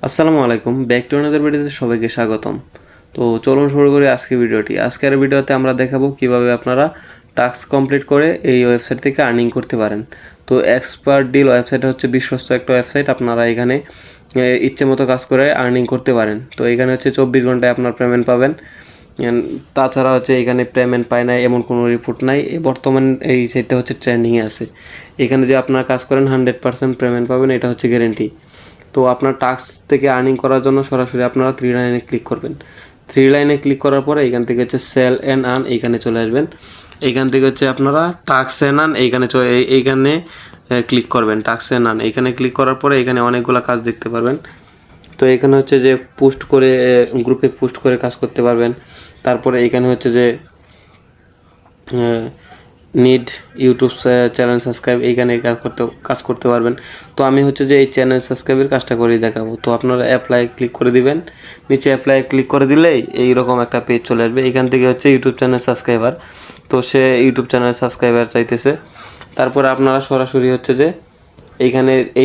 আসসালামু আলাইকুম, back to another ভিডিওতে সবাইকে স্বাগতম। তো চলুন শুরু করি আজকের ভিডিওটি। আজকের ভিডিওতে আমরা দেখাবো কিভাবে আপনারা টাস্ক কমপ্লিট করে এই ওয়েবসাইট থেকে আর্নিং করতে পারেন। তো এক্সপার্ট ডিল ওয়েবসাইট হচ্ছে বিশ্বস্ত একটা ওয়েবসাইট। আপনারা এখানে ইচ্ছে মতো কাজ করে আর্নিং করতে পারেন। তো এখানে হচ্ছে 24 ঘন্টায় আপনার পেমেন্ট পাবেন। তাছাড়া হচ্ছে এখানে পেমেন্ট পায় না এমন কোনো রিপোর্ট নাই। বর্তমান এই সাইটটা হচ্ছে ট্রেন্ডিংয়ে আছে। এখানে যে আপনারা কাজ করেন 100% পেমেন্ট পাবেন, এটা হচ্ছে গ্যারেন্টি। তো আপনার টাস্ক থেকে আর্নিং করার জন্য সরাসরি আপনারা 3 লাইনে ক্লিক করবেন। 3 লাইনে ক্লিক করার পরে এখান থেকে হচ্ছে সেল অ্যান্ড আর্ন এইখানে চলে আসবেন। এইখান থেকে হচ্ছে আপনারা টাস্ক অ্যান্ড আর্ন এইখানে ক্লিক করবেন। টাস্ক অ্যান্ড আর্ন এইখানে ক্লিক করার পরে এখানে অনেকগুলো কাজ দেখতে পারবেন। তো এখানে হচ্ছে যে পোস্ট করে গ্রুপে পোস্ট করে কাজ করতে পারবেন। তারপরে এখানে হচ্ছে যে নিড ইউটিউব চ্যানেল সাবস্ক্রাইব, এইখানে কাজ করতে পারবেন। তো আমি হচ্ছে যে এই চ্যানেল সাবস্ক্রাইবের কাজটা করেই দেখাবো। তো আপনারা অ্যাপ্লাই ক্লিক করে দিবেন। নিচে অ্যাপ্লাই ক্লিক করে দিলেই এইরকম একটা পেজ চলে আসবে। এখান থেকে হচ্ছে ইউটিউব চ্যানেল সাবস্ক্রাইবার, তো সে ইউটিউব চ্যানেল সাবস্ক্রাইবার চাইতেছে। তারপরে আপনারা সরাসরি হচ্ছে যে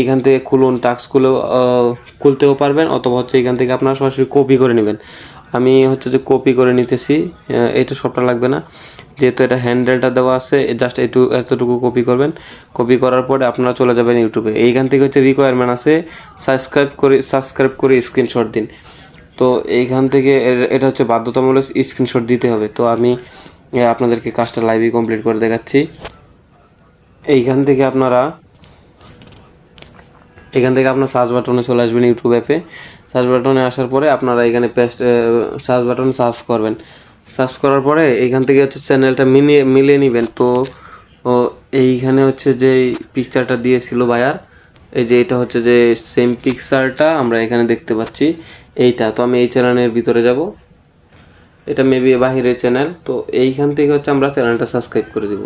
এইখান থেকে খুলুন, টাস্কগুলো খুলতেও পারবেন, অথবা হচ্ছে এইখান থেকে আপনারা সরাসরি কপি করে নেবেন। আমি হচ্ছে যে কপি করে নিতেছি, এটা সবটা লাগবে না, যেহেতু এটা হ্যান্ডেলটা দেওয়া আছে। জাস্ট এতটুকু কপি করবেন। কপি করার পরে আপনারা চলে যাবেন ইউটিউবে। এইখান থেকে হচ্ছে রিকোয়ারমেন্ট আছে সাবস্ক্রাইব করে স্ক্রিনশট দিন। তো এইখান থেকে এটা হচ্ছে বাধ্যতামূলক স্ক্রিনশট দিতে হবে। তো আমি আপনাদেরকে কাজটা লাইভই কমপ্লিট করে দেখাচ্ছি। এইখান থেকে আপনার সার্চ বাটনে চলে আসবেন। ইউটিউব অ্যাপে সার্চ বাটনে আসার পরে আপনারা এখানে সার্চ বাটনে সার্চ করবেন। সার্চ করার পরে এইখান থেকে হচ্ছে চ্যানেলটা মিলিয়ে নেবেন। তো এইখানে হচ্ছে যে পিকচারটা দিয়েছিল বায়ার, এই যে এটা হচ্ছে যে সেম পিকচারটা আমরা এখানে দেখতে পাচ্ছি এইটা। তো আমি এই চ্যানেলের ভিতরে যাব, এটা মেবি বাহিরের চ্যানেল। তো এইখান থেকে হচ্ছে আমরা চ্যানেলটা সাবস্ক্রাইব করে দিব।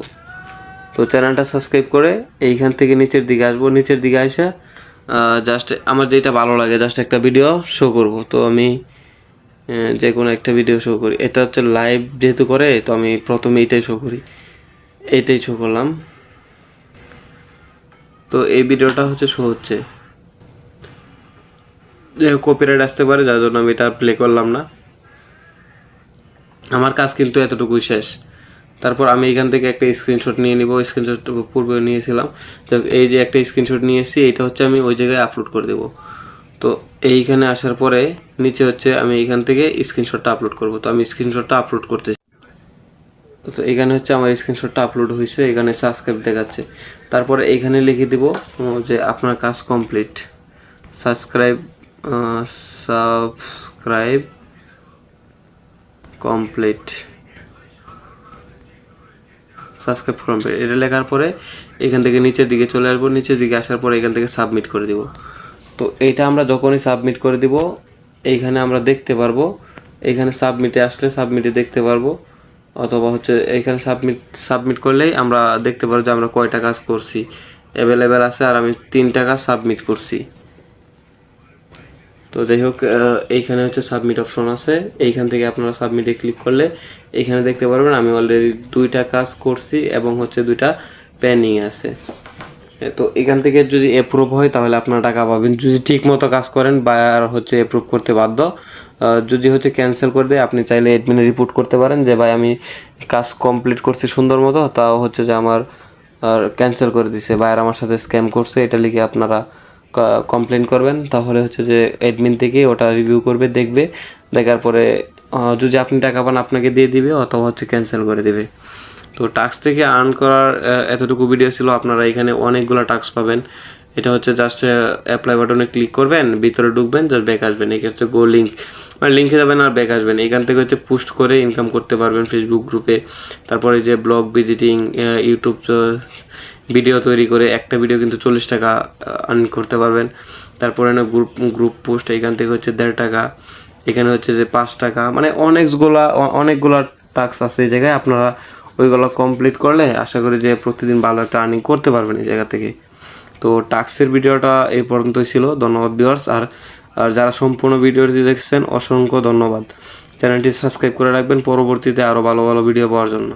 তো চ্যানেলটা সাবস্ক্রাইব করে এইখান থেকে নিচের দিকে আসবো। নিচের দিকে আসা জাস্ট আমার যেটা ভালো লাগে জাস্ট একটা ভিডিও শো করব। তো আমি যে কোনো একটা ভিডিও শো করি। এটা হচ্ছে লাইভ যেহেতু করে, তো আমি প্রথমে এইটাই শো করলাম। তো এই ভিডিওটা হচ্ছে শো হচ্ছে, যে কপিরাইট আসতে পারে, যার জন্য আমি এটা প্লে করলাম না। আমার কাজ কিন্তু এতটুকুই শেষ। তারপর আমি এখান থেকে একটা স্ক্রিনশট নিয়ে নিব। স্ক্রিনশট পূর্বে নিয়েছিলাম, তো এই যে একটা স্ক্রিনশট নিয়েছি, এটা হচ্ছে আমি ওই জায়গায় আপলোড করে দেবো। তো এইখানে আসার পরে নিচে হচ্ছে আমি এইখান থেকে স্ক্রিনশটটা আপলোড করব। তো আমি স্ক্রিনশটটা আপলোড করতেছি। তো এখানে হচ্ছে আমার স্ক্রিনশটটা আপলোড হয়েছে, এখানে সাবস্ক্রাইব দেখাচ্ছে। তারপরে এইখানে লিখে দিব যে আপনার কাজ complete, subscribe subscribe complete, subscribe complete, এটা লেখার পরে এখান থেকে নিচের দিকে চলে আসবো। নিচের দিকে আসার পরে এখান থেকে সাবমিট করে দিব। তো এটা আমরা যখনই সাবমিট করে দিব এইখানে আমরা দেখতে পারবো। এইখানে সাবমিটে আসলে সাবমিটে দেখতে পারবো, অথবা হচ্ছে এইখানে সাবমিট করলেই আমরা দেখতে পারবো যে আমরা কয়টা কাজ করছি অ্যাভেলেবেল আছে। আর আমি 3টা কাজ সাবমিট করছি। তো যাই হোক, এইখানে হচ্ছে সাবমিট অপশন আছে। এইখান থেকে আপনারা সাবমিটে ক্লিক করলে এইখানে দেখতে পারবেন আমি অলরেডি 2টা কাজ করছি এবং হচ্ছে 2টা পেন্ডিং আছে। তো এখান থেকে যদি অ্যাপ্রুভ হয় তাহলে আপনারা টাকা পাবেন, যদি ঠিক মতো কাজ করেন। বায়ার হচ্ছে অ্যাপ্রুভ করতে বাধ্য। যদি হচ্ছে ক্যান্সেল করে দেয়, আপনি চাইলে অ্যাডমিনে রিপোর্ট করতে পারেন যে ভাই আমি কাজ কমপ্লিট করছি সুন্দর মতো, তাও হচ্ছে যে আমার ক্যান্সেল করে দিছে, বায়ার আমার সাথে স্ক্যাম করছে। এটা লিখে আপনারা কমপ্লেন করবেন। তাহলে হচ্ছে যে অ্যাডমিন থেকে ওটা রিভিউ করবে, দেখবে। দেখার পরে যদি আপনি টাকা পান আপনাকে দিয়ে দিবে, অথবা হচ্ছে ক্যান্সেল করে দেবে। তো টাস্ক থেকে আর্ন করার এতটুকু ভিডিও ছিল। আপনারা এখানে অনেকগুলো টাস্ক পাবেন। এটা হচ্ছে জাস্ট অ্যাপ্লাই বাটনে ক্লিক করবেন, ভিতরে ঢুকবেন, জাস্ট ব্যাক আসবেন। এখানে হচ্ছে গো লিঙ্ক, মানে লিঙ্কে যাবেন আর ব্যাক আসবেন। এখান থেকে হচ্ছে পোস্ট করে ইনকাম করতে পারবেন ফেসবুক গ্রুপে। তারপরে যে ব্লগ ভিজিটিং, ইউটিউব ভিডিও তৈরি করে একটা ভিডিও কিন্তু 40 টাকা আর্ন করতে পারবেন। তারপরে না গ্রুপ পোস্ট, এখান থেকে হচ্ছে 1.5 টাকা, এখানে হচ্ছে যে 5 টাকা, মানে অনেকগুলা টাস্ক আছে এই জায়গায়। আপনারা ওইগুলো কমপ্লিট করলে আশা করি যে প্রতিদিন ভালো একটা আর্নিং করতে পারবেন এই জায়গা থেকে। তো টাস্কের ভিডিওটা এই পর্যন্তই ছিল। ধন্যবাদ ভিউয়ার্স। আর যারা সম্পূর্ণ ভিডিওটি দেখছেন অসংখ্য ধন্যবাদ। চ্যানেলটি সাবস্ক্রাইব করে রাখবেন পরবর্তীতে আরও ভালো ভালো ভিডিও পাওয়ার জন্য।